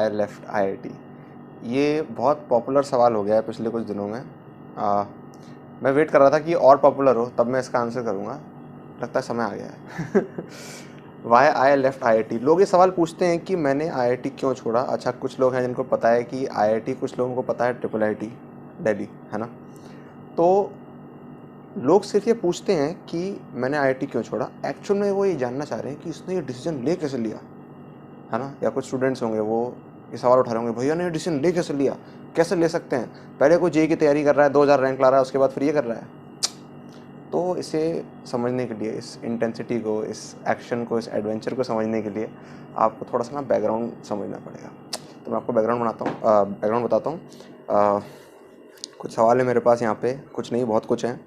आई left IIT? ये बहुत popular सवाल हो गया है पिछले कुछ दिनों में। मैं वेट कर रहा था कि और पॉपुलर हो तब मैं इसका आंसर करूँगा। लगता है समय आ गया है। Why I left IIT. लोग ये सवाल पूछते हैं कि मैंने आईआईटी क्यों छोड़ा। अच्छा, कुछ लोग हैं जिनको पता है कि आईआईटी, कुछ लोगों को पता है ट्रिपल आईटी दिल्ली, है ना। तो लोग सिर्फ ये पूछते हैं कि मैंने आईआईटी क्यों छोड़ा। एक्चुअल में वो ये जानना चाह रहे हैं कि इसने ये डिसीजन ले कैसे लिया, है ना। या कुछ स्टूडेंट्स होंगे वो ये सवाल उठा रहे होंगे, भैया ने ये डिसीजन ले कैसे लिया, कैसे ले सकते हैं। पहले कोई जेई की तैयारी कर रहा है, 2000 रैंक ला रहा है, उसके बाद फिर ये कर रहा है। तो इसे समझने के लिए, इस इंटेंसिटी को, इस एक्शन को, इस एडवेंचर को समझने के लिए आपको थोड़ा सा ना बैकग्राउंड समझना पड़ेगा। तो मैं आपको बैकग्राउंड बताता हूँ। कुछ सवाल है मेरे पास यहाँ पे, कुछ नहीं बहुत कुछ हैं,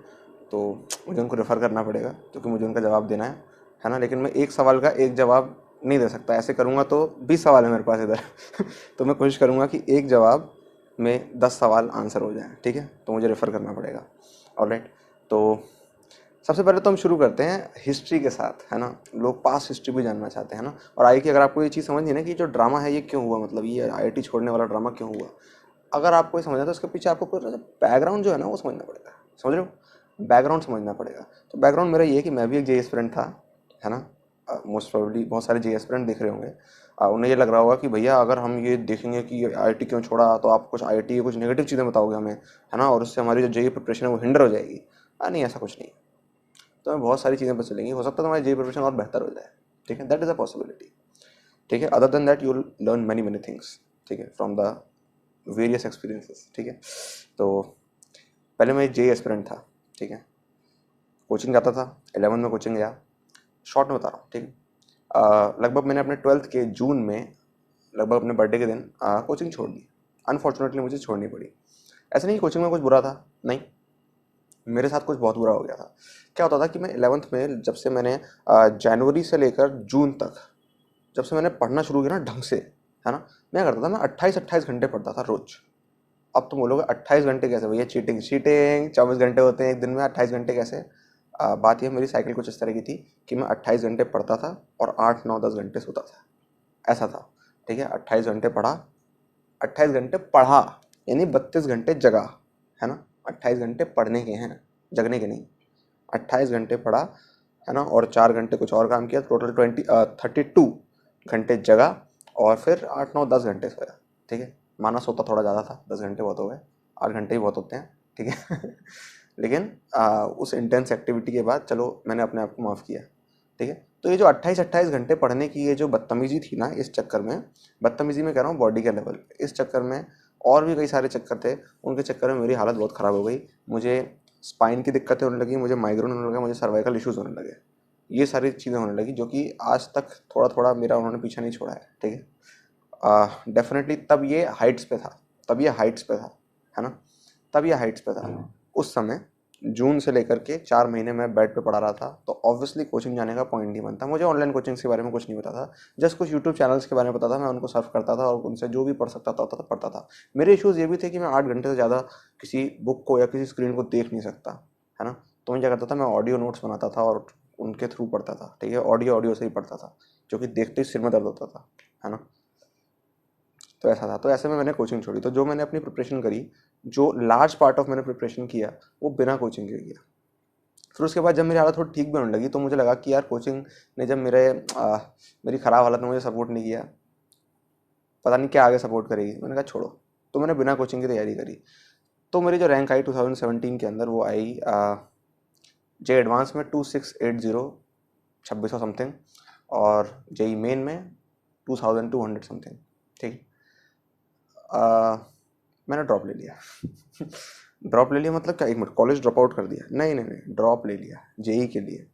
तो मुझे उनको रेफ़र करना पड़ेगा क्योंकि मुझे उनका जवाब देना है ना। लेकिन मैं एक सवाल का एक जवाब नहीं दे सकता, ऐसे करूँगा तो 20 सवाल है मेरे पास इधर। तो मैं कोशिश करूँगा कि एक जवाब में 10 सवाल आंसर हो जाएं, ठीक है। तो मुझे रेफ़र करना पड़ेगा। ऑलराइट, तो सबसे पहले तो हम शुरू करते हैं हिस्ट्री के साथ, है ना। लोग पास्ट हिस्ट्री भी जानना चाहते हैं ना। और आई की अगर आपको ये चीज़ समझनी है ना कि जो ड्रामा है ये क्यों हुआ, मतलब ये आईआईटी छोड़ने वाला ड्रामा क्यों हुआ, अगर आपको ये समझना है तो उसके पीछे आपको पूरा बैकग्राउंड जो है ना वो समझना पड़ेगा। समझ रहे हो, बैकग्राउंड समझना पड़ेगा। तो बैकग्राउंड मेरा ये है कि मैं भी एक जेई एस्पिरेंट था, है ना। मोस्ट प्रोबेबली बहुत सारे जेई एस्पिरेंट देख रहे होंगे। उन्हें ये लग रहा होगा कि भैया अगर हम ये देखेंगे कि आईआईटी क्यों छोड़ा तो आप कुछ आईआईटी की कुछ नेगेटिव चीज़ें बताओगे हमें, है ना, और उससे हमारी जो जेई प्रिपरेशन है वो हिंडर हो जाएगी। नहीं, ऐसा कुछ नहीं। तो हमें बहुत सारी चीज़ें पता चलेंगी, हो सकता है तुम्हारी जेई प्रिपरेशन और बेहतर हो जाए, ठीक है। दैट इज़ अ पॉसिबिलिटी, ठीक है। Other than that you will learn many many things, ठीक है, फ्रॉम द वेरियस एक्सपीरियंसेस, ठीक है। तो पहले मैं जेई एस्पिरेंट था, ठीक है। कोचिंग जाता था, 11 में कोचिंग गया। शॉर्ट में बता रहा हूँ, ठीक है। लगभग मैंने अपने 12th के जून में, लगभग अपने बर्थडे के दिन कोचिंग छोड़ दी। अनफॉर्चुनेटली मुझे छोड़नी पड़ी। ऐसा नहीं कोचिंग में कुछ बुरा था, नहीं, मेरे साथ कुछ बहुत बुरा हो गया था। क्या होता था कि मैं 11th में, जब से मैंने जनवरी से लेकर जून तक जब से मैंने पढ़ना शुरू किया ना ढंग से, है ना, मैं करता था, मैं 28-28 घंटे पढ़ता था रोज। अब तुम बोलोगे 28 घंटे कैसे भैया, चीटिंग चीटिंग, 24 घंटे होते हैं एक दिन में, 28 घंटे कैसे। बात यह, मेरी साइकिल कुछ इस तरह की थी कि मैं 28 घंटे पढ़ता था और 8-9-10 घंटे सोता था, ऐसा था, ठीक है। 28 घंटे पढ़ा, 28 घंटे पढ़ा, यानी 32 घंटे जगा, है ना। 28 घंटे पढ़ने के हैं, जगने के नहीं। 28 घंटे पढ़ा, है ना, और 4 घंटे कुछ और काम किया, टोटल 32 घंटे जगा, और फिर 8-9-10 घंटे सोया, ठीक है। माना सोता थोड़ा ज़्यादा था, 10 घंटे बहुत हो गए, 8 घंटे ही बहुत होते हैं, ठीक है। लेकिन उस इंटेंस एक्टिविटी के बाद चलो मैंने अपने आप को माफ़ किया, ठीक है। तो ये जो 28-28 घंटे पढ़ने की ये जो बदतमीजी थी ना, इस चक्कर में, बदतमीजी में कह रहा हूँ बॉडी के लेवल, इस चक्कर में और भी कई सारे चक्कर थे, उनके चक्कर में मेरी हालत बहुत ख़राब हो गई। मुझे स्पाइन की दिक्कतें होने लगी, मुझे माइग्रेन होने लगा, मुझे सर्वाइकल इश्यूज़ होने लगे, ये सारी चीज़ें होने लगी, जो कि आज तक थोड़ा थोड़ा मेरा उन्होंने पीछा नहीं छोड़ा है, ठीक है। डेफिनेटली तब ये हाइट्स पे था, तब ये हाइट्स पे था, है ना, तब ये हाइट्स पे था। उस समय जून से लेकर के 4 महीने मैं बेड पे पढ़ा रहा था, तो ऑब्वियसली कोचिंग जाने का पॉइंट नहीं बनता। मुझे ऑनलाइन कोचिंग्स के बारे में कुछ नहीं पता था, जस्ट कुछ यूट्यूब चैनल्स के बारे में पता था, मैं उनको सर्व करता था और उनसे जो भी पढ़ सकता था पढ़ता था। मेरे इश्यूज़ ये भी थे कि मैं 8 घंटे से ज़्यादा किसी बुक को या किसी स्क्रीन को देख नहीं सकता, है ना। तो मैं क्या करता था, मैं ऑडियो नोट्स बनाता था और उनके थ्रू पढ़ता था, ठीक है। ऑडियो से ही पढ़ता था, जो कि देखते ही सिर में दर्द होता था, है ना। तो ऐसा था, तो ऐसे में मैंने कोचिंग छोड़ी। तो जो मैंने अपनी प्रिपरेशन करी, जो लार्ज पार्ट ऑफ मैंने प्रिपरेशन किया, वो बिना कोचिंग के किया। फिर उसके बाद जब मेरी हालत थोड़ी ठीक भी होने लगी तो मुझे लगा कि यार कोचिंग ने जब मेरी ख़राब हालत में मुझे सपोर्ट नहीं किया, पता नहीं क्या आगे सपोर्ट करेगी। मैंने कहा छोड़ो, तो मैंने बिना कोचिंग की तैयारी करी। तो मेरी जो रैंक आई 2017 के अंदर, वो आई जे एडवांस में 2680, 2600 समथिंग, और जेई मेन में 2200 समथिंग, ठीक। मैंने ड्रॉप ले लिया। ड्रॉप ले लिया मतलब क्या, एक मिनट, कॉलेज ड्रॉप आउट कर दिया? नहीं नहीं नहीं, ड्रॉप ले लिया जेई के लिए,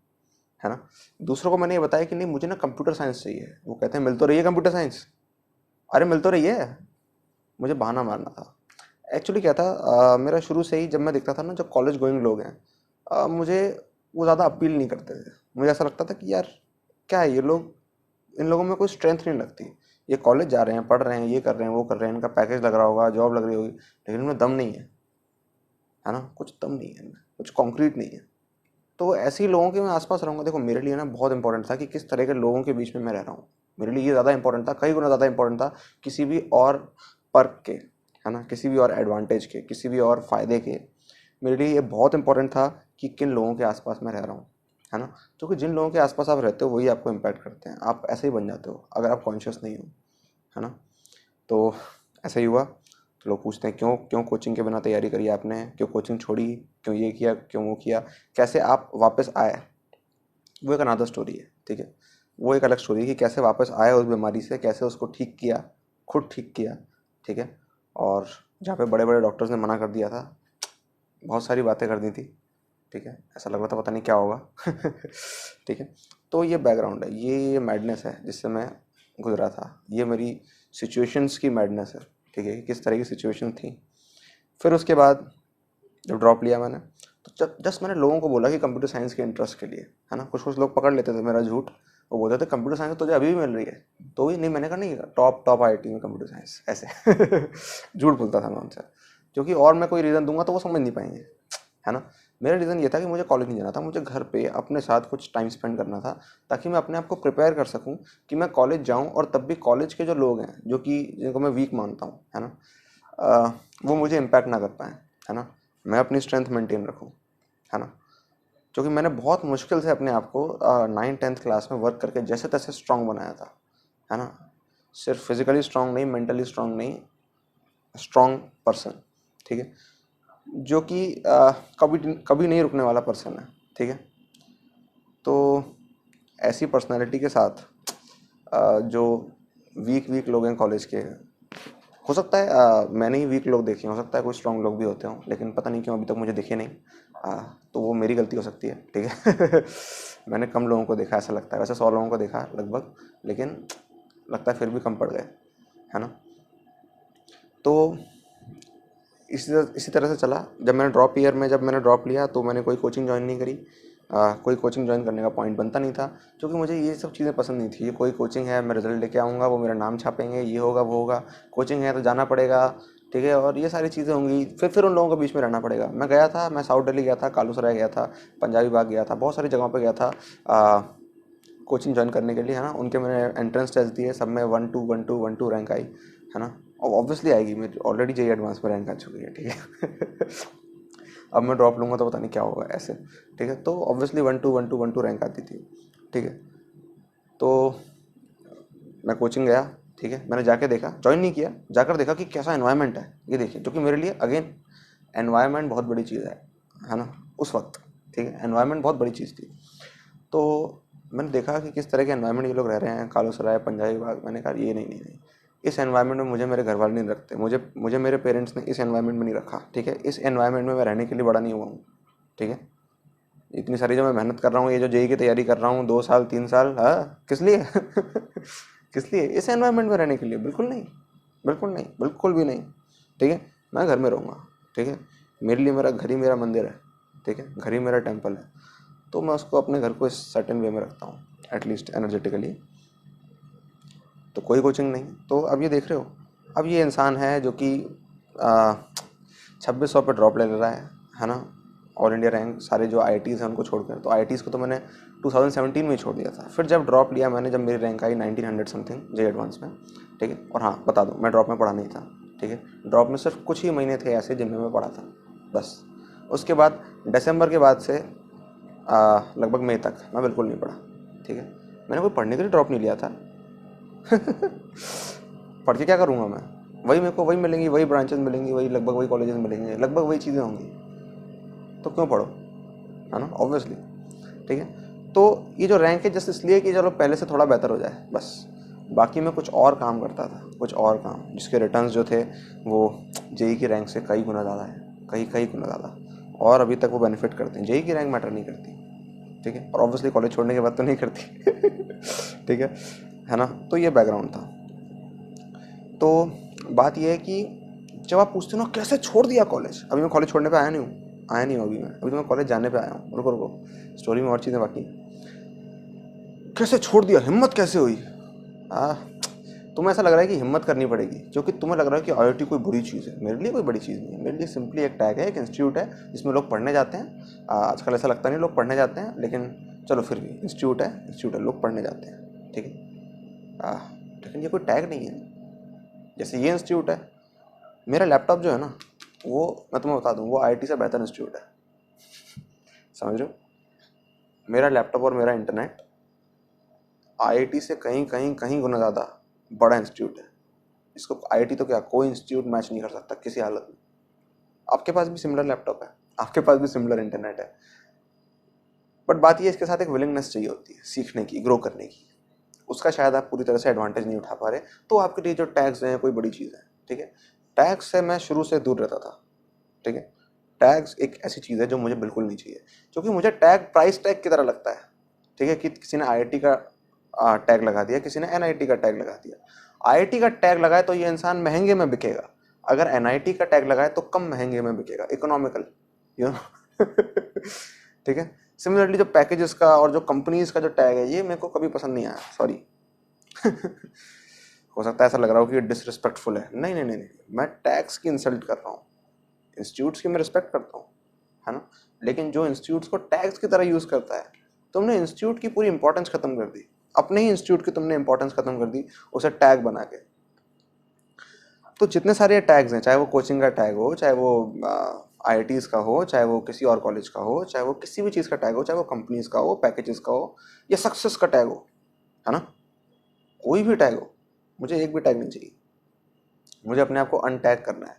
है ना। दूसरों को मैंने ये बताया कि नहीं मुझे ना कंप्यूटर साइंस चाहिए। वो कहते हैं मिल तो रही है कंप्यूटर साइंस, अरे मिल तो रही है। मुझे बहाना मारना था। एक्चुअली क्या था, मेरा शुरू से ही जब मैं देखता था ना, जो कॉलेज गोइंग लोग हैं, मुझे वो ज़्यादा अपील नहीं करते थे। मुझे ऐसा लगता था कि यार क्या है ये लोग, इन लोगों में कोई स्ट्रेंथ नहीं लगती। ये कॉलेज जा रहे हैं, पढ़ रहे हैं, ये कर रहे हैं, वो कर रहे हैं, इनका पैकेज लग रहा होगा, जॉब लग रही होगी, लेकिन इनमें दम नहीं है ना, कुछ दम नहीं है इनमें, कुछ कॉन्क्रीट नहीं है। तो ऐसे ही लोगों के मैं आसपास रहूँगा। देखो मेरे लिए ना बहुत इंपॉर्टेंट था कि किस तरह के लोगों के बीच में मैं रह रहा हूँ, मेरे लिए ये ज़्यादा इंपॉर्टेंट था, कई गुना ज़्यादा इंपॉर्टेंट था किसी भी और पर्क के, है ना, किसी भी और एडवांटेज के, किसी भी और फ़ायदे के। मेरे लिए ये बहुत इंपॉर्टेंट था कि किन लोगों के आसपास मैं रह रहा हूँ, है ना, क्योंकि जिन लोगों के आसपास आप रहते हो वही आपको इम्पैक्ट करते हैं। आप ऐसे ही बन जाते हो अगर आप कॉन्शियस नहीं हो, है ना। तो ऐसा ही हुआ। तो लोग पूछते हैं क्यों क्यों कोचिंग के बिना तैयारी करी आपने, क्यों कोचिंग छोड़ी, क्यों ये किया, क्यों वो किया, कैसे आप वापस आए, वो एक अनदर स्टोरी है, ठीक है। वो एक अलग स्टोरी है कि कैसे वापस आए उस बीमारी से, कैसे उसको ठीक किया, खुद ठीक किया, ठीक है। और जहाँ पे बड़े बड़े डॉक्टर्स ने मना कर दिया था, बहुत सारी बातें कर दी थी, ठीक है, ऐसा लग रहा था पता नहीं क्या होगा ठीक है। तो ये बैकग्राउंड है, ये मैडनेस है जिससे मैं गुजरा था, ये मेरी सिचुएशंस की मैडनेस है, ठीक है, कि किस तरह की सिचुएशन थी। फिर उसके बाद जब ड्रॉप लिया मैंने, तो जब जस्ट मैंने लोगों को बोला कि कंप्यूटर साइंस के इंटरेस्ट के लिए, है ना, कुछ कुछ लोग पकड़ लेते थे मेरा झूठ, वो बोलते थे कंप्यूटर साइंस तुझे अभी भी मिल रही है, तो भी नहीं, मैंने कहा नहीं, टॉप टॉप आईआईटी में कंप्यूटर साइंस, ऐसे झूठ बोलता था मैं उनसे, क्योंकि और मैं कोई रीज़न दूंगा तो वो समझ नहीं पाएंगे, है ना। मेरा रीज़न ये था कि मुझे कॉलेज नहीं जाना था, मुझे घर पे अपने साथ कुछ टाइम स्पेंड करना था, ताकि मैं अपने आप को प्रिपेयर कर सकूं कि मैं कॉलेज जाऊं और तब भी कॉलेज के जो लोग हैं, जो कि जिनको मैं वीक मानता हूं, है ना, वो मुझे इम्पैक्ट ना कर पाएँ, है ना, मैं अपनी स्ट्रेंथ मेंटेन रखूं, है ना। क्योंकि मैंने बहुत मुश्किल से अपने आप को 9th-10th क्लास में वर्क करके जैसे तैसे स्ट्रांग बनाया था, है ना, सिर्फ फिजिकली स्ट्रांग नहीं, मेंटली स्ट्रांग नहीं, स्ट्रांग पर्सन, ठीक है, जो कि कभी कभी नहीं रुकने वाला पर्सन है, ठीक है। तो ऐसी पर्सनालिटी के साथ जो वीक वीक लोग हैं कॉलेज के, हो सकता है मैंने ही वीक लोग देखे, हो सकता है कोई स्ट्रांग लोग भी होते हों, लेकिन पता नहीं क्यों अभी तक मुझे दिखे नहीं, तो वो मेरी गलती हो सकती है, ठीक है मैंने कम लोगों को देखा, ऐसा लगता है, वैसे 100 लोगों को देखा लगभग, लेकिन लगता है फिर भी कम पड़ गए, है ना। तो इसी तरह से चला। जब मैंने ड्रॉप ईयर में जब मैंने ड्रॉप लिया तो मैंने कोई कोचिंग ज्वाइन नहीं करी, कोई कोचिंग ज्वाइन करने का पॉइंट बनता नहीं था, क्योंकि मुझे ये सब चीज़ें पसंद नहीं थी। ये कोई कोचिंग है, मैं रिजल्ट लेके आऊँगा, वो मेरा नाम छापेंगे, ये होगा वो होगा, कोचिंग है तो जाना पड़ेगा, ठीक है, और ये सारी चीज़ें होंगी, फिर उन लोगों के बीच में रहना पड़ेगा। मैं गया था, मैं साउथ दिल्ली गया था, कालू सराय गया था, पंजाबी बाग गया था, बहुत सारी जगहों पर गया था कोचिंग ज्वाइन करने के लिए, है ना। उनके मैंने एंट्रेंस टेस्ट दिए, सब में 1-2 रैंक आई, है ना, और ऑब्वियसली आएगी, मेरी ऑलरेडी जेईई एडवांस में रैंक आ चुकी है, ठीक है अब मैं ड्रॉप लूँगा तो पता नहीं क्या होगा ऐसे, ठीक है। तो ऑब्वियसली 1-2 रैंक आती थी, ठीक है। तो मैं कोचिंग गया, ठीक है, मैंने जाके देखा, ज्वाइन नहीं किया, जाकर देखा कि कैसा एनवायरनमेंट है, ये देखिए, क्योंकि मेरे लिए अगेन एनवायरनमेंट बहुत बड़ी चीज़ है ना, उस वक्त, ठीक है, एनवायरनमेंट बहुत बड़ी चीज़ थी। तो मैंने देखा कि किस तरह के एनवायरनमेंट ये लोग रह रहे हैं, कालू सराय, पंजाबी बाग, मैंने कहा ये नहीं नहीं नहीं, इस एनवायरनमेंट में मुझे मेरे घर वाले नहीं रखते, मुझे मुझे मेरे पेरेंट्स ने इस एनवायरनमेंट में नहीं रखा, ठीक है, इस एनवायरनमेंट में मैं रहने के लिए बड़ा नहीं हुआ हूँ, ठीक है। इतनी सारी जो मैं मेहनत कर रहा हूँ, ये जो जेईई की तैयारी कर रहा हूँ 2 साल 3 साल, हाँ, किस लिए किस लिए, इस एनवायरनमेंट में रहने के लिए? बिल्कुल नहीं, बिल्कुल नहीं, बिल्कुल भी नहीं, ठीक है। मैं घर में रहूँगा, ठीक है, मेरे लिए मेरा घर ही मेरा मंदिर है, ठीक है, घर ही मेरा टेम्पल है, तो मैं उसको अपने घर को इस सर्टेन वे में रखता हूँ, एटलीस्ट एनर्जेटिकली। तो कोई कोचिंग नहीं। तो अब ये देख रहे हो, अब ये इंसान है जो कि 2600 पे ड्रॉप ले रहा है ना, ऑल इंडिया रैंक, सारे जो आईआईटीज़ हैं उनको छोड़कर। तो आईआईटीज़ को तो मैंने 2017 में ही छोड़ दिया था। फिर जब ड्रॉप लिया मैंने, जब मेरी रैंक आई 1900 समथिंग जेईई एडवांस में, ठीक है। और हाँ, बता दूँ, मैं ड्रॉप में पढ़ा नहीं था, ठीक है। ड्रॉप में सिर्फ कुछ ही महीने थे ऐसे जिनमें मैं पढ़ा था, बस। उसके बाद दिसंबर के बाद से लगभग मई तक मैं बिल्कुल नहीं पढ़ा, ठीक है। मैंने कोई पढ़ने के लिए ड्रॉप नहीं लिया था पढ़ के क्या करूँगा मैं? वही मेरे को वही मिलेंगी, वही ब्रांचेस मिलेंगी, वही लगभग वही कॉलेजेस मिलेंगे, लगभग वही चीज़ें होंगी, तो क्यों पढ़ो, है ना, ऑब्वियसली, ठीक है। तो ये जो रैंक है जस्ट इसलिए कि चलो पहले से थोड़ा बेहतर हो जाए, बस। बाकी मैं कुछ और काम करता था, कुछ और काम जिसके रिटर्न्स जो थे वो जेईई की रैंक से कई गुना ज़्यादा है, कई गुना ज़्यादा, और अभी तक वो बेनिफिट करते हैं। जेईई की रैंक मैटर नहीं करती, ठीक है, और ऑब्वियसली कॉलेज छोड़ने के बाद तो नहीं करती ठीक है ना। तो ये बैकग्राउंड था। तो बात ये है कि जब आप पूछते हो ना कैसे छोड़ दिया कॉलेज, अभी मैं कॉलेज छोड़ने पे आया नहीं हूँ, अभी तो मैं कॉलेज जाने पे आया हूँ। रुको, स्टोरी में और चीज़ें बाकी। कैसे छोड़ दिया, हिम्मत कैसे हुई? तुम्हें ऐसा लग रहा है कि हिम्मत करनी पड़ेगी क्योंकि तुम्हें लग रहा है कि आईआईटी कोई बुरी चीज़ है। मेरे लिए कोई बड़ी चीज़ नहीं है, मेरे लिए सिंपली एक टैग है, एक इंस्टीट्यूट है जिसमें लोग पढ़ने जाते हैं। आजकल ऐसा लगता नहीं लोग पढ़ने जाते हैं, लेकिन चलो फिर भी इंस्टीट्यूट है, लोग पढ़ने जाते हैं, ठीक है। लेकिन ये कोई टैग नहीं है। जैसे ये इंस्टीट्यूट है, मेरा लैपटॉप जो है ना, वो मैं तुम्हें बता दूँ, वो आईआईटी से बेहतर इंस्टीट्यूट है, समझ रहे हो? मेरा लैपटॉप और मेरा इंटरनेट आईआईटी से कहीं कहीं कहीं गुना ज़्यादा बड़ा इंस्टीट्यूट है। इसको आईआईटी तो क्या, कोई इंस्टीट्यूट मैच नहीं कर सकता किसी हालत में। आपके पास भी सिमिलर लैपटॉप है, आपके पास भी सिमिलर इंटरनेट है, बट बात ये इसके साथ एक विलिंगनेस चाहिए होती है सीखने की, ग्रो करने की। उसका शायद आप पूरी तरह से एडवांटेज नहीं उठा पा रहे, तो आपके लिए जो टैग्स हैं कोई बड़ी चीज़ है, ठीक है। टैग्स से मैं शुरू से दूर रहता था, ठीक है। टैग्स एक ऐसी चीज़ है जो मुझे बिल्कुल नहीं चाहिए, क्योंकि मुझे टैग प्राइस टैग की तरह लगता है, ठीक है। कि किसी ने आईआईटी का टैग लगा दिया, किसी ने एनआईटी का टैग लगा दिया। आईआईटी का टैग लगाए तो ये इंसान महंगे में बिकेगा, अगर एनआईटी का टैग लगाए तो कम महंगे में बिकेगा, इकोनॉमिकल, यू नो। ठीक है। सिमिलरली जो पैकेजेस का और जो कंपनीज का जो टैग है, ये मेरे को कभी पसंद नहीं आया, सॉरी। हो सकता है ऐसा लग रहा हो कि ये डिसरिस्पेक्टफुल है, नहीं नहीं नहीं नहीं, मैं टैग्स की इंसल्ट कर रहा हूँ। इंस्टीट्यूट्स की मैं रिस्पेक्ट करता हूँ, है ना, लेकिन जो इंस्टीट्यूट्स को टैग्स की तरह यूज़ करता है, तुमने इंस्टीट्यूट की पूरी इंपॉर्टेंस खत्म कर दी, अपने ही इंस्टीट्यूट की तुमने इंपॉर्टेंस खत्म कर दी उसे टैग बना के। तो जितने सारे टैग्स हैं, चाहे वो कोचिंग का टैग हो, चाहे वो आईआईटीज़ का हो, चाहे वो किसी और कॉलेज का हो, चाहे वो किसी भी चीज़ का टैग हो, चाहे वो कंपनीज का हो, पैकेजेस का हो, या सक्सेस का टैग हो, है ना, कोई भी टैग हो, मुझे एक भी टैग नहीं चाहिए। मुझे अपने आप को अनटैग करना है,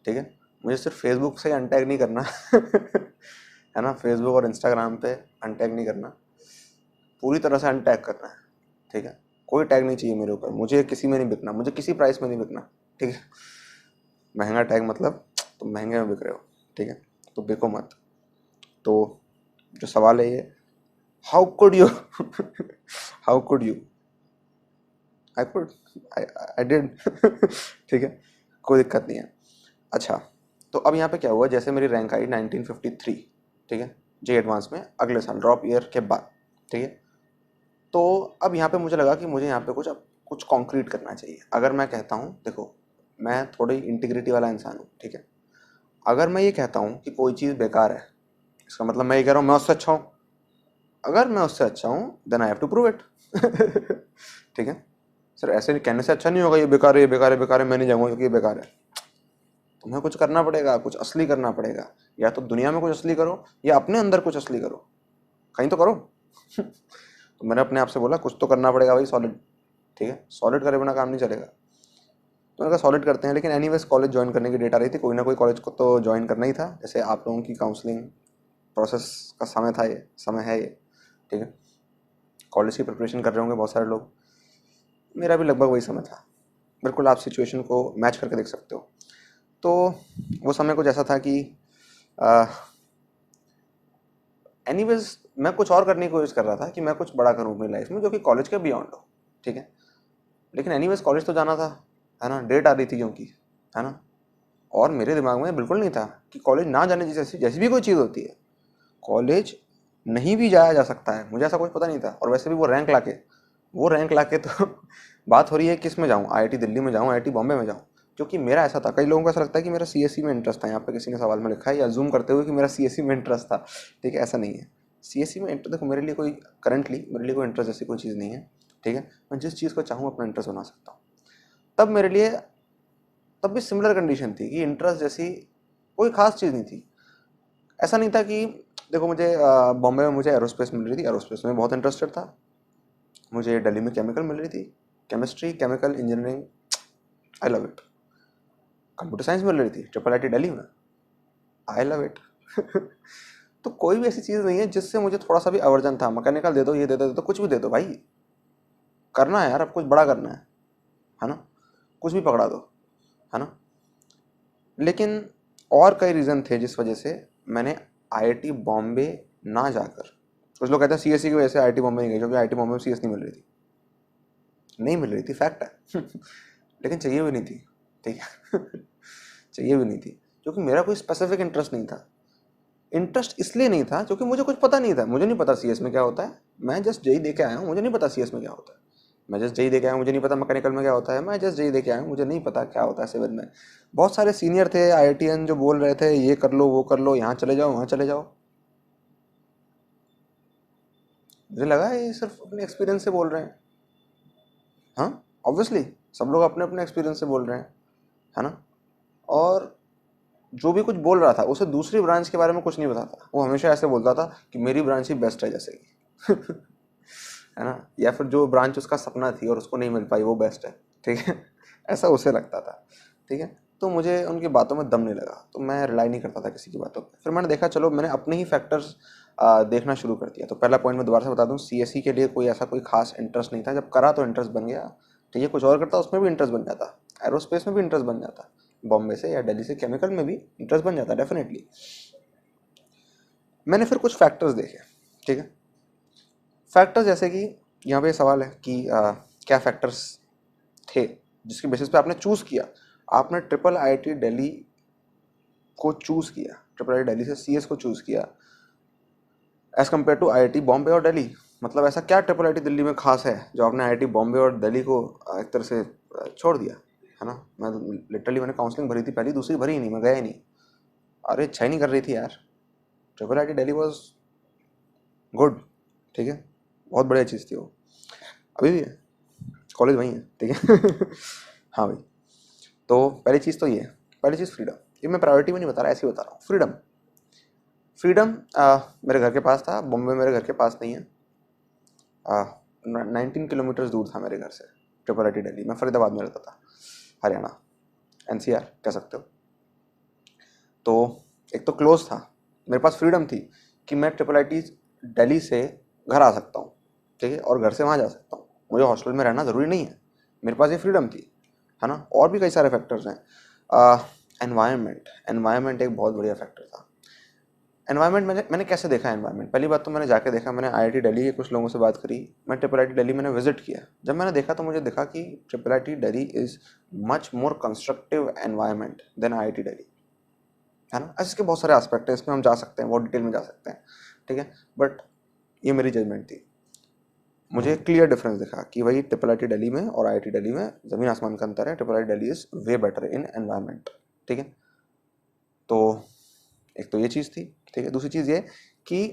ठीक है। मुझे सिर्फ फेसबुक से अनटैग नहीं करना है ना, फेसबुक और इंस्टाग्राम पे अनटैग नहीं करना, पूरी तरह से अनटैग करना है, ठीक है। कोई टैग नहीं चाहिए मेरे ऊपर, मुझे किसी में नहीं बिकना, मुझे किसी प्राइस में नहीं बिकना, ठीक है। महंगा टैग मतलब तुम महंगे में बिक रहे हो, ठीक है, तो बिको मत। तो जो सवाल है ये, how could you how could you, I could, I did, ठीक है, कोई दिक्कत नहीं है। अच्छा, तो अब यहाँ पे क्या हुआ, जैसे मेरी रैंक आई 1953, ठीक है, जे एडवांस में अगले साल ड्रॉप ईयर के बाद, ठीक है। तो अब यहाँ पे मुझे लगा कि मुझे यहाँ पे कुछ कॉन्क्रीट करना चाहिए। अगर मैं कहता हूँ, देखो मैं थोड़ी इंटीग्रिटी वाला इंसान हूँ, ठीक है। अगर मैं ये कहता हूँ कि कोई चीज़ बेकार है, इसका मतलब मैं ये कह रहा हूँ मैं उससे अच्छा हूँ। अगर मैं उससे अच्छा हूँ then I have to prove it, ठीक है। सर ऐसे कहने से अच्छा नहीं होगा ये बेकार है, ये बेकार है, बेकार है, मैं नहीं जाऊँगा क्योंकि ये बेकार है। तुम्हें कुछ करना पड़ेगा, कुछ असली करना पड़ेगा, या तो दुनिया में कुछ असली करो या अपने अंदर कुछ असली करो, कहीं तो करो। तो मैंने अपने आप से बोला कुछ तो करना पड़ेगा भाई, सॉलिड, ठीक है, सॉलिड करे बिना काम नहीं चलेगा। तो मैंने कहा सॉलिड करते हैं, लेकिन एनीवेज कॉलेज ज्वाइन करने की डेट आ रही थी, कोई ना कोई कॉलेज को तो ज्वाइन करना ही था। जैसे आप लोगों की काउंसलिंग प्रोसेस का समय था, ये समय है ये, ठीक है। कॉलेज की प्रिपरेशन कर रहे होंगे बहुत सारे लोग, मेरा भी लगभग वही समय था। बिल्कुल आप सिचुएशन को मैच करके देख सकते हो। तो वो समय कुछ ऐसा था कि एनीवेज मैं कुछ और करने की कोशिश कर रहा था कि मैं कुछ बड़ा करूँ अपनी लाइफ में जो कि कॉलेज के बियॉन्ड हो, ठीक है। लेकिन एनीवेज कॉलेज तो जाना था, है ना, डेट आ रही थी क्योंकि, है ना। और मेरे दिमाग में बिल्कुल नहीं था कि कॉलेज ना जाने जैसी जैसी भी कोई चीज़ होती है, कॉलेज नहीं भी जाया जा सकता है, मुझे ऐसा कुछ पता नहीं था। और वैसे भी वो रैंक लाके तो बात हो रही है किस में जाऊँ, आईआईटी दिल्ली में जाऊँ, आईआईटी बॉम्बे में जाऊँ। क्योंकि मेरा ऐसा था, कई लोगों को ऐसा लगता है कि मेरा सीएससी में इंटरेस्ट था, यहाँ पे किसी ने सवाल में लिखा है या जूम करते हुए कि मेरा सीएससी में इंटरेस्ट था, ठीक है, ऐसा नहीं है। सीएससी में इंटरेस्ट, देखो मेरे लिए कोई करंटली मेरे लिए कोई इंटरेस्ट जैसी कोई चीज़ नहीं है, ठीक है। मैं जिस चीज़ को चाहूँ अपना इंटरेस्ट बना सकता हूँ। तब मेरे लिए तब भी सिमिलर कंडीशन थी कि इंटरेस्ट जैसी कोई खास चीज़ नहीं थी। ऐसा नहीं था कि देखो मुझे बॉम्बे में मुझे एरोस्पेस मिल रही थी, एरोस्पेस में बहुत इंटरेस्टेड था। मुझे दिल्ली में केमिकल मिल रही थी, chemistry, chemical engineering, I love it. Computer science मिल रही थी ट्रिपल आईटी दिल्ली में, आई लव इट। तो कोई भी ऐसी चीज़ नहीं है जिससे मुझे थोड़ा सा भी आवर्जन था। मैकेनिकल दे दो, ये दे दो, कुछ भी दे दो भाई, करना है यार, अब कुछ बड़ा करना है ना, कुछ भी पकड़ा दो, है ना। लेकिन और कई रीज़न थे जिस वजह से मैंने आईआईटी बॉम्बे ना जाकर, कुछ लोग कहते हैं सीएससी की वजह से आईआईटी बॉम्बे नहीं गई, क्योंकि आईआईटी बॉम्बे में सीएस नहीं मिल रही थी, नहीं मिल रही थी, फैक्ट है। लेकिन चाहिए भी नहीं थी, ठीक है। चाहिए भी नहीं थी, क्योंकि मेरा कोई स्पेसिफिक इंटरेस्ट नहीं था। इंटरेस्ट इसलिए नहीं था क्योंकि मुझे कुछ पता नहीं था, मुझे नहीं पता सीएस में क्या होता है। मैं जस्ट जेई दे के आया हूँ, मुझे नहीं पता सीएस में क्या होता है। मैं जस्ट जेई दे के आया हूँ, मुझे नहीं पता मैकेनिकल में क्या होता है। मैं जस्ट जेई दे के आया हूँ, मुझे नहीं पता क्या होता है सिविल में। बहुत सारे सीनियर थे आईआईटीएन जो बोल रहे थे ये कर लो, वो कर लो, यहाँ चले जाओ, वहाँ चले जाओ। मुझे लगा ये सिर्फ अपने एक्सपीरियंस से बोल रहे हैं, हाँ ऑब्वियसली सब लोग अपने अपने एक्सपीरियंस से बोल रहे हैं, है ना। और जो भी कुछ बोल रहा था उसे दूसरी ब्रांच के बारे में कुछ नहीं बताता, वो हमेशा ऐसे बोलता था कि मेरी ब्रांच ही बेस्ट है जैसे कि है ना, या फिर जो ब्रांच उसका सपना थी और उसको नहीं मिल पाई वो बेस्ट है, ठीक है। ऐसा उसे लगता था, ठीक है। तो मुझे उनकी बातों में दम नहीं लगा, तो मैं रिलाई नहीं करता था किसी की बातों पर। फिर मैंने देखा चलो मैंने अपने ही फैक्टर्स देखना शुरू कर दिया। तो पहला पॉइंट मैं दोबारा से बता दूं, सीएसई के लिए कोई ऐसा कोई खास इंटरेस्ट नहीं था, जब करा तो इंटरेस्ट बन गया, ठीक है। कुछ और करता उसमें भी इंटरेस्ट बन जाता, एरोस्पेस में भी इंटरेस्ट बन जाता, बॉम्बे से या दिल्ली से केमिकल में भी इंटरेस्ट बन जाता डेफिनेटली। मैंने फिर कुछ फैक्टर्स देखे, ठीक है। फैक्टर्स जैसे कि यहाँ पे सवाल है कि क्या फैक्टर्स थे जिसके बेसिस पे आपने चूज किया, आपने ट्रिपल आईआईटी दिल्ली को चूज किया, ट्रिपल आईआईटी दिल्ली से सीएस को चूज किया as compared to IIT Bombay और दिल्ली। मतलब ऐसा क्या ट्रिपल आईआईटी दिल्ली में खास है जो आपने आईआईटी बॉम्बे और दिल्ली को एक तरह से छोड़ दिया, है ना। मैं लिटरली मैंने काउंसलिंग भरी थी, पहली दूसरी भरी ही नहीं, मैं गया ही नहीं। अरे इच्छा ही नहीं कर रही थी यार। Triple IIT Delhi was good, ठीक है, बहुत बढ़िया चीज़ थी वो, अभी भी है, कॉलेज वहीं है, ठीक है। हाँ भाई। तो पहली चीज़ तो ये है, पहली चीज़ फ्रीडम। ये मैं प्रायोरिटी में नहीं बता रहा, ऐसे ही बता रहा हूँ। फ्रीडम, फ्रीडम मेरे घर के पास था, बॉम्बे मेरे घर के पास नहीं है। 19 किलोमीटर्स दूर था मेरे घर से ट्रिपल आईटी दिल्ली। मैं फरीदाबाद में रहता था, हरियाणा, एनसीआर कह सकते हो। तो एक तो क्लोज था, मेरे पास फ्रीडम थी कि मैं ट्रिपल आईटी दिल्ली से घर आ सकता हूँ, ठीक है, और घर से वहाँ जा सकता हूँ, मुझे हॉस्टल में रहना ज़रूरी नहीं है, मेरे पास ये फ्रीडम थी, है ना। और भी कई सारे फैक्टर्स हैं। एनवायरनमेंट, एनवायरनमेंट एक बहुत बढ़िया फैक्टर था। एनवायरनमेंट मैंने कैसे देखा एनवायरनमेंट, पहली बात तो मैंने जाके देखा, मैंने आईआईटी दिल्ली के कुछ लोगों से बात करी, मैं ट्रिपल आईटी दिल्ली मैंने विजिट किया। जब मैंने देखा तो मुझे दिखा कि triple IT Delhi is much more constructive environment than IIT Delhi, है ना। इसके बहुत सारे एस्पेक्ट हैं, इसमें हम जा सकते हैं, बहुत डिटेल में जा सकते हैं, ठीक है। बट ये मेरी जजमेंट थी, मुझे क्लियर डिफरेंस दिखा कि भाई ट्रिपल आईटी दिल्ली में और आईआईटी दिल्ली में ज़मीन आसमान का अंतर है। Triple IT Delhi is way better in environment, ठीक है। तो एक तो ये चीज़ थी, ठीक है। दूसरी चीज़ ये कि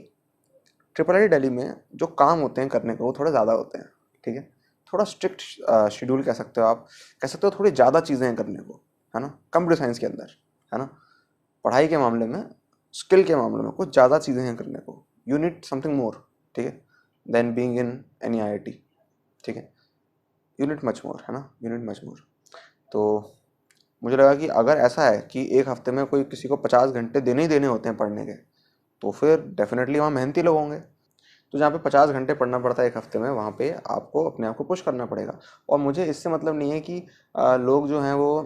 ट्रिपल आई दिल्ली में जो काम होते हैं करने को वो थोड़े ज़्यादा होते हैं, ठीक है। थोड़ा स्ट्रिक्ट शेड्यूल कह सकते हो आप, कह सकते हो थोड़ी ज़्यादा चीज़ें हैं करने को, है ना, कंप्यूटर साइंस के अंदर, है ना। पढ़ाई के मामले में, स्किल के मामले में कुछ ज़्यादा चीज़ें हैं करने को, यू नीड समथिंग मोर, ठीक है, than being in any IIT, ठीक है। यू नीड मच मोर, है ना, यू नीड मच मोर। तो मुझे लगा कि अगर ऐसा है कि एक हफ्ते में कोई किसी को 50 घंटे देने ही देने होते हैं पढ़ने के, तो फिर डेफिनेटली वहाँ मेहनती लोग होंगे। तो जहाँ पे 50 घंटे पढ़ना पड़ता है एक हफ्ते में, वहाँ पे आपको अपने आप को पुश करना पड़ेगा। और मुझे इससे मतलब नहीं है कि लोग जो हैं वो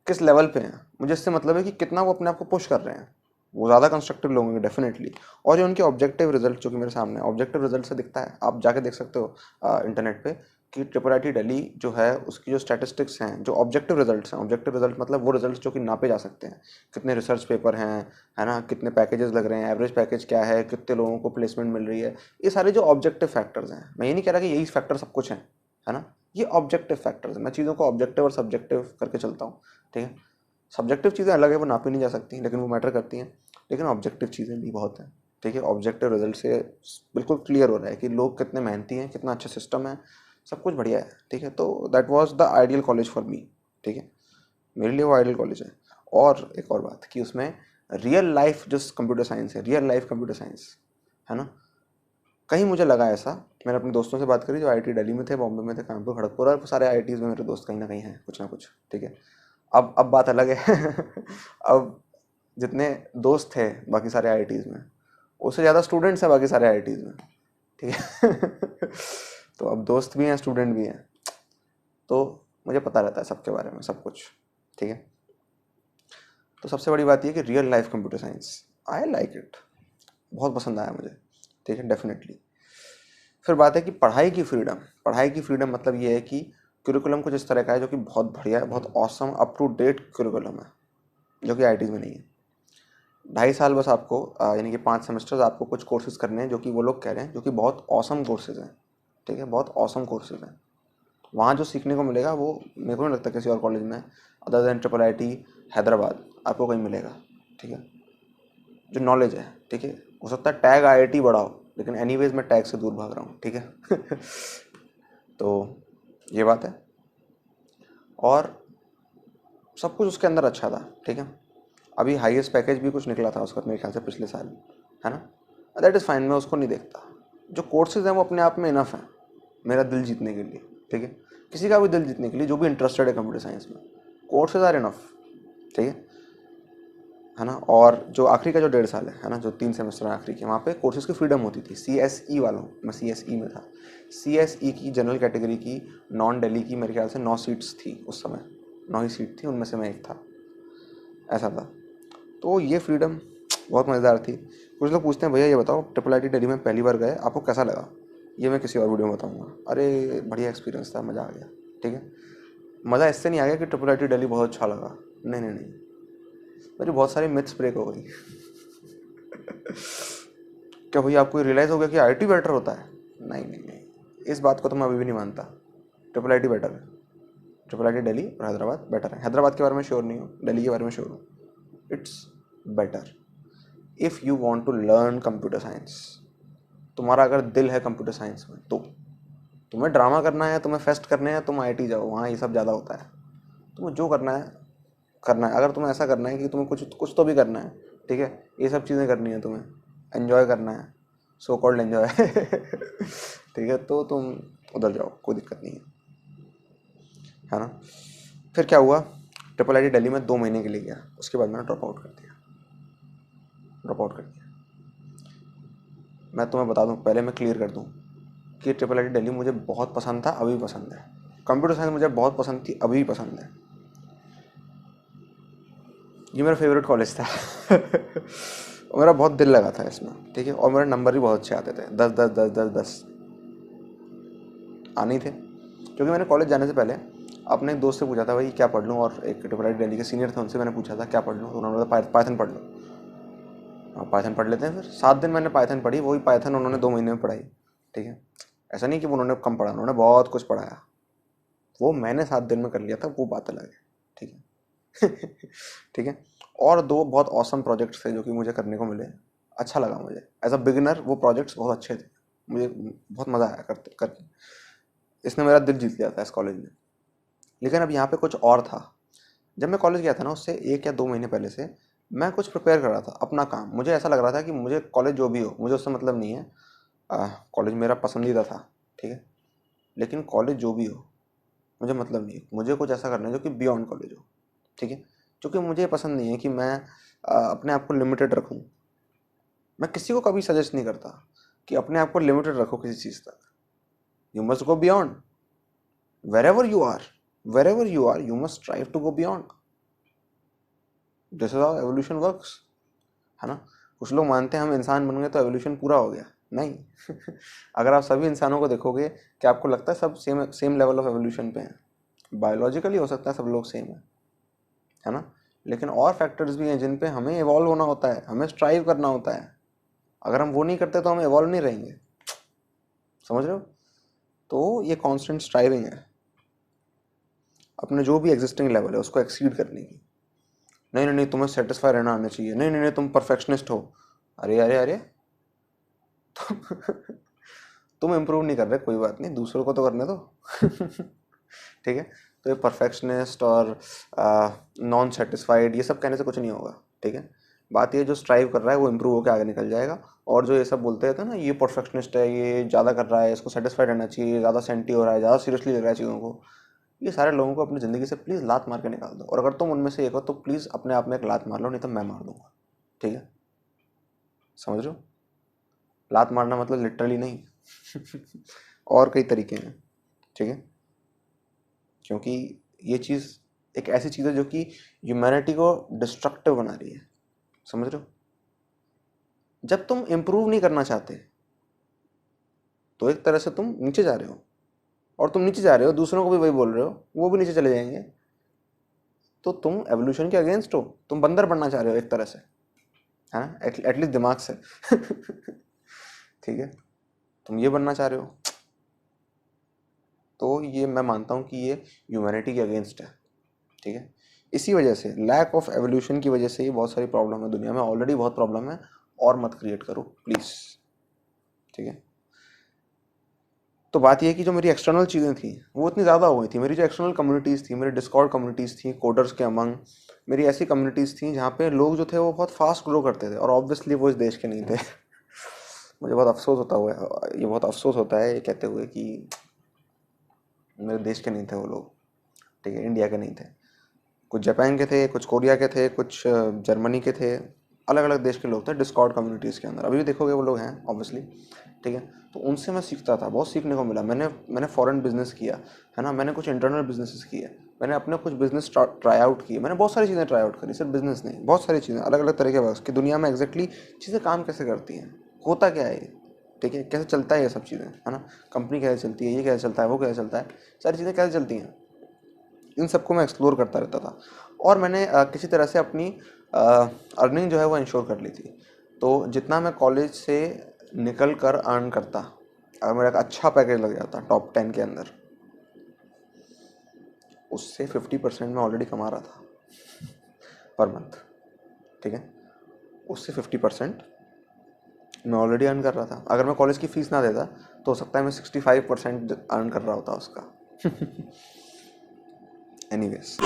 किस लेवल पे हैं, मुझे इससे मतलब है कि कितना वो अपने आप को पुश कर रहे हैं। वो ज़्यादा कंस्ट्रक्टिव लोग होंगे डेफिनेटली। और ये उनके ऑब्जेक्टिव रिजल्ट जो कि मेरे सामने ऑब्जेक्टिव रिजल्ट से दिखता है, आप जाके देख सकते हो इंटरनेट पे कि ट्रिपल आई टी दिल्ली जो है उसकी जो स्टैटिस्टिक्स हैं, जो ऑब्जेक्टिव रिजल्ट्स हैं, ऑब्जेक्टिव रिजल्ट मतलब वो रिजल्ट्स जो कि नापे जा सकते हैं, कितने रिसर्च पेपर हैं, है ना, कितने पैकेजेस लग रहे हैं, एवरेज पैकेज क्या है, कितने लोगों को प्लेसमेंट मिल रही है, ये सारे जो ऑब्जेक्टिव फैक्टर्स हैं। मैं ये नहीं कह रहा कि यही फैक्टर सब कुछ हैं, है ना, ये ऑब्जेक्टिव फैक्टर्स हैं। मैं चीज़ों को ऑब्जेक्टिव और सब्जेक्टिव करके चलता हूँ, ठीक है। सब्जेक्टिव चीज़ें अलग है, वो नापी नहीं जा सकती, लेकिन वो मैटर करती हैं। लेकिन ऑब्जेक्टिव चीज़ें भी बहुत हैं, ठीक है। ऑब्जेक्टिव रिजल्ट से बिल्कुल क्लियर हो रहा है कि लोग कितने मेहनती हैं, कितना अच्छा सिस्टम है, सब कुछ बढ़िया है, ठीक है। तो that was the ideal college for me, ठीक है, मेरे लिए वो आइडियल कॉलेज है। और एक और बात कि उसमें रियल लाइफ जो कंप्यूटर साइंस है, रियल लाइफ कंप्यूटर साइंस, है ना। कहीं मुझे लगा ऐसा, मैंने अपने दोस्तों से बात करी जो आईआईटी दिल्ली में थे, बॉम्बे में थे, कानपुर, खड़गपुर, और सारे आईआईटीज़ में मेरे दोस्त कहीं ना कहीं हैं, कुछ ना कुछ, ठीक है। अब बात अलग है। अब जितने दोस्त थे बाकी सारे आईआईटीज़ में, उससे ज़्यादा स्टूडेंट्स हैं बाकी सारे आईआईटीज़ में, ठीक है। तो अब दोस्त भी हैं, स्टूडेंट भी हैं, तो मुझे पता रहता है सबके बारे में सब कुछ, ठीक है। तो सबसे बड़ी बात यह कि real life computer science, I like it, बहुत पसंद आया मुझे, ठीक है, डेफिनेटली। फिर बात है कि पढ़ाई की फ्रीडम, पढ़ाई की फ्रीडम मतलब ये है कि करिकुलम कुछ इस तरह का है जो कि बहुत बढ़िया है, बहुत awesome up to date curriculum है, जो कि आईआईटीज़ में नहीं है। 2.5 साल बस आपको यानी कि 5 सेमेस्टर्स आपको कुछ कोर्सेज करने हैं जो कि वो लोग कह रहे हैं जो कि बहुत ऑसम कोर्सेज हैं, ठीक है, बहुत ऑसम कोर्सेज हैं। वहाँ जो सीखने को मिलेगा वो मेरे को नहीं लगता किसी और कॉलेज में other than triple I T Hyderabad आपको कहीं मिलेगा, ठीक है। जो नॉलेज है, ठीक है, हो सकता है टैग आईआईटी बढ़ाओ, लेकिन एनीवेज मैं टैग से दूर भाग रहा हूँ, ठीक है। तो ये बात है। और सब कुछ उसके अंदर अच्छा था, ठीक है। अभी हाईएस्ट पैकेज भी कुछ निकला था उसका मेरे ख्याल से पिछले साल, है ना। दैट इज़ फाइन, मैं उसको नहीं देखता। जो कोर्सेज हैं वो अपने आप में इनफ है मेरा दिल जीतने के लिए, ठीक है। किसी का भी दिल जीतने के लिए जो भी इंटरेस्टेड है कंप्यूटर साइंस में, कोर्सेज आर इनफ, ठीक है ना। और जो आखिरी का जो 1.5 साल है ना, जो 3 सेमेस्टर आखिरी के, वहाँ पे कोर्सेज की फ्रीडम होती थी। CSE वालों, मैं CSE में था। CSE की जनरल कैटेगरी की नॉन दिल्ली की मेरे ख्याल से 9 सीट्स थी उस समय, 9 ही सीट थी, उनमें से मैं एक था, ऐसा था। तो ये फ्रीडम बहुत मज़ेदार थी। कुछ लोग पूछते हैं भैया ये बताओ IIIT दिल्ली में पहली बार गए, आपको कैसा लगा। ये मैं किसी और वीडियो में बताऊंगा। अरे बढ़िया एक्सपीरियंस था, मज़ा आ गया, ठीक है। मज़ा इससे नहीं आ गया कि IIIT दिल्ली बहुत अच्छा लगा, नहीं नहीं नहीं, मेरी बहुत सारी मिथ्स ब्रेक हो गई। क्या भैया आपको रियलाइज़ हो गया कि IT बेटर होता है। नहीं नहीं नहीं, इस बात को तो मैं अभी भी नहीं मानता। IIIT बेटर है, IIIT दिल्ली और हैदराबाद बेटर है। हैदराबाद के बारे में श्योर नहीं हूँ, दिल्ली के बारे में श्योर हूँ। It's better if you want to learn computer science. तुम्हारा अगर दिल है कंप्यूटर साइंस में, तो तुम्हें ड्रामा करना है, तुम्हें फेस्ट करने हैं, तुम IT जाओ, वहाँ ये सब ज़्यादा होता है। तुम्हें जो करना है करना है। अगर तुम्हें ऐसा करना है कि तुम्हें कुछ कुछ तो भी करना है, ठीक है, ये सब चीज़ें करनी है, तुम्हें एन्जॉय करना है, सो कॉल्ड एन्जॉय, ठीक है, तो तुम उधर जाओ, कोई दिक्कत नहीं है ना। फिर क्या हुआ, IIIT दिल्ली में 2 महीने के लिए गया, उसके बाद मैंने ड्रॉप आउट कर दिया। मैं तुम्हें बता दूं, पहले मैं क्लियर कर दूं कि IIIT दिल्ली मुझे बहुत पसंद था, अभी भी पसंद है। कंप्यूटर साइंस मुझे बहुत पसंद थी, अभी भी पसंद है। ये मेरा फेवरेट कॉलेज था। और मेरा बहुत दिल लगा था इसमें, ठीक है। और मेरे नंबर भी बहुत अच्छे आते थे, 10 10 10 10 10 आने ही थे। क्योंकि मैंने कॉलेज जाने से पहले अपने एक दोस्त से पूछा था भाई क्या पढ़ लूँ, और एक IIIT दिल्ली के सीनियर थे, उनसे मैंने पूछा था क्या पढ़ लूँ, तो उन्होंने बोला पाइथन पढ़ लो। हाँ पाइथन पढ़ लेते हैं। फिर 7 दिन मैंने पाइथन पढ़ी, वही पाइथन उन्होंने 2 महीने में पढ़ाई, ठीक है। ऐसा नहीं कि उन्होंने कम पढ़ा, उन्होंने बहुत कुछ पढ़ाया। वो मैंने 7 दिन में कर लिया था, वो बात अलग है, ठीक है। ठीक है। और 2 बहुत औसम प्रोजेक्ट्स थे जो कि मुझे करने को मिले, अच्छा लगा मुझे एज अ बिगिनर। वो प्रोजेक्ट्स बहुत अच्छे थे, मुझे बहुत मज़ा आया करते करके। इसने मेरा दिल जीत लिया था इस कॉलेज ने। लेकिन अब यहाँ पे कुछ और था। जब मैं कॉलेज गया था ना, उससे 1 या 2 महीने पहले से मैं कुछ प्रिपेयर कर रहा था अपना काम। मुझे ऐसा लग रहा था कि मुझे कॉलेज जो भी हो, मुझे उससे मतलब नहीं है। कॉलेज मेरा पसंदीदा था, ठीक है, लेकिन कॉलेज जो भी हो मुझे मतलब नहीं है। मुझे कुछ ऐसा करना है जो कि बियॉन्ड कॉलेज हो, ठीक है। क्योंकि मुझे पसंद नहीं है कि मैं अपने आप को लिमिटेड रखूँ। मैं किसी को कभी सजेस्ट नहीं करता कि अपने आप को लिमिटेड रखो किसी चीज़ तक। You must go beyond. wherever you are wherever you are, you must strive to go beyond. This is how evolution works, है ना। कुछ लोग मानते हैं हम इंसान बन गए तो एवोल्यूशन पूरा हो गया, नहीं। अगर आप सभी इंसानों को देखोगे, क्या आपको लगता है सब same same level of evolution पे हैं। बायोलॉजिकली हो सकता है सब लोग सेम है ना। लेकिन और फैक्टर्स भी हैं जिन पे हमें इवॉल्व होना होता है, हमें स्ट्राइव करना होता है। अगर हम वो नहीं करते तो हम इवॉल्व नहीं रहेंगे, समझ रहे हो। तो ये कॉन्स्टेंट स्ट्राइविंग है अपने जो भी एग्जिस्टिंग लेवल है उसको एक्सीड करने की। नहीं नहीं नहीं, तुम्हें सेटिस्फाई रहना आना चाहिए, नहीं नहीं नहीं तुम परफेक्शनिस्ट हो। अरे अरे अरे, तुम इम्प्रूव नहीं कर रहे, कोई बात नहीं, दूसरों को तो करने दो। ठीक है। तो ये परफेक्शनिस्ट और नॉन सेटिस्फाइड, ये सब कहने से कुछ नहीं होगा, ठीक है। बात ये जो स्ट्राइव कर रहा है वो इम्प्रूव होकर आगे निकल जाएगा। और जो ये सब बोलते थे ना, ये परफेक्शनिस्ट है, ये ज़्यादा कर रहा है, इसको सेटिस्फाइड रहना चाहिए, ज़्यादा सेंटी हो रहा है, ज़्यादा सीरियसली ले रहा है चीज़ों को, ये सारे लोगों को अपनी ज़िंदगी से प्लीज़ लात मार के निकाल दो। और अगर तुम उनमें से एक हो तो प्लीज़ अपने आप में एक लात मार लो, नहीं तो मैं मार दूंगा, ठीक है। समझ रहे हो, लात मारना मतलब लिटरली नहीं। और कई तरीके हैं, ठीक है। क्योंकि ये चीज़ एक ऐसी चीज़ है जो कि ह्यूमैनिटी को डिस्ट्रक्टिव बना रही है, समझ रहे हो। जब तुम इम्प्रूव नहीं करना चाहते तो एक तरह से तुम नीचे जा रहे हो, और तुम नीचे जा रहे हो दूसरों को भी वही बोल रहे हो, वो भी नीचे चले जाएंगे। तो तुम एवोल्यूशन के अगेंस्ट हो, तुम बंदर बनना चाह रहे हो एक तरह से, है ना, एटलीस्ट दिमाग से। ठीक है, तुम ये बनना चाह रहे हो। तो ये मैं मानता हूँ कि ये ह्यूमैनिटी के अगेंस्ट है, ठीक है। इसी वजह से लैक ऑफ एवोल्यूशन की वजह से ही बहुत सारी प्रॉब्लम है दुनिया में, ऑलरेडी बहुत प्रॉब्लम है, और मत क्रिएट करो प्लीज़, ठीक है। तो बात ये है कि जो मेरी एक्सटर्नल चीज़ें थी वो इतनी ज़्यादा हो गई थी। मेरी जो एक्सटर्नल कम्युनिटीज़ थी, मेरी डिस्कॉर्ड कम्युनिटीज़ थी कोडर्स के अमंग, मेरी ऐसी कम्युनिटीज़ थी जहाँ पे लोग जो थे वो बहुत फास्ट ग्रो करते थे और ऑब्वियसली वो इस देश के नहीं थे। मुझे बहुत अफसोस होता हुआ ये बहुत अफसोस होता है ये कहते हुए कि मेरे देश के नहीं थे वो लोग, ठीक है, इंडिया के नहीं थे। कुछ जापान के थे, कुछ कोरिया के थे, कुछ जर्मनी के थे, अलग अलग देश के लोग थे डिस्कॉर्ड कम्युनिटीज़ के अंदर। अभी भी देखोगे वो लोग हैं ऑब्वियसली, ठीक है। तो उनसे मैं सीखता था, बहुत सीखने को मिला। मैंने फॉरेन बिजनेस किया है ना, मैंने कुछ इंटरनल बिजनेसेस किए, मैंने अपने कुछ बिजनेस ट्राई आउट किए, मैंने बहुत सारी चीज़ें ट्राई आउट करी, सिर्फ बिजनेस नहीं, बहुत सारी चीज़ें, अलग अलग तरह के वर्क की दुनिया में एग्जैक्टली चीज़ें काम कैसे करती हैं, होता क्या है ये, ठीक है, कैसे चलता है ये सब चीज़ें, है ना, कंपनी कैसे चलती है, ये कैसे चलता है, वो कैसे चलता है, सारी चीज़ें कैसे चलती हैं, इन सबको मैं एक्सप्लोर करता रहता था। और मैंने किसी तरह से अपनी अर्निंग जो है वो इंश्योर कर ली थी। तो जितना मैं कॉलेज से निकल कर अर्न करता, अगर मेरा एक अच्छा पैकेज लग जाता टॉप 10 के अंदर, उससे 50% मैं ऑलरेडी कमा रहा था पर मंथ, ठीक है, उससे 50% मैं ऑलरेडी अर्न कर रहा था। अगर मैं कॉलेज की फ़ीस ना देता तो हो सकता है मैं 65% अर्न कर रहा होता उसका। एनीवेज,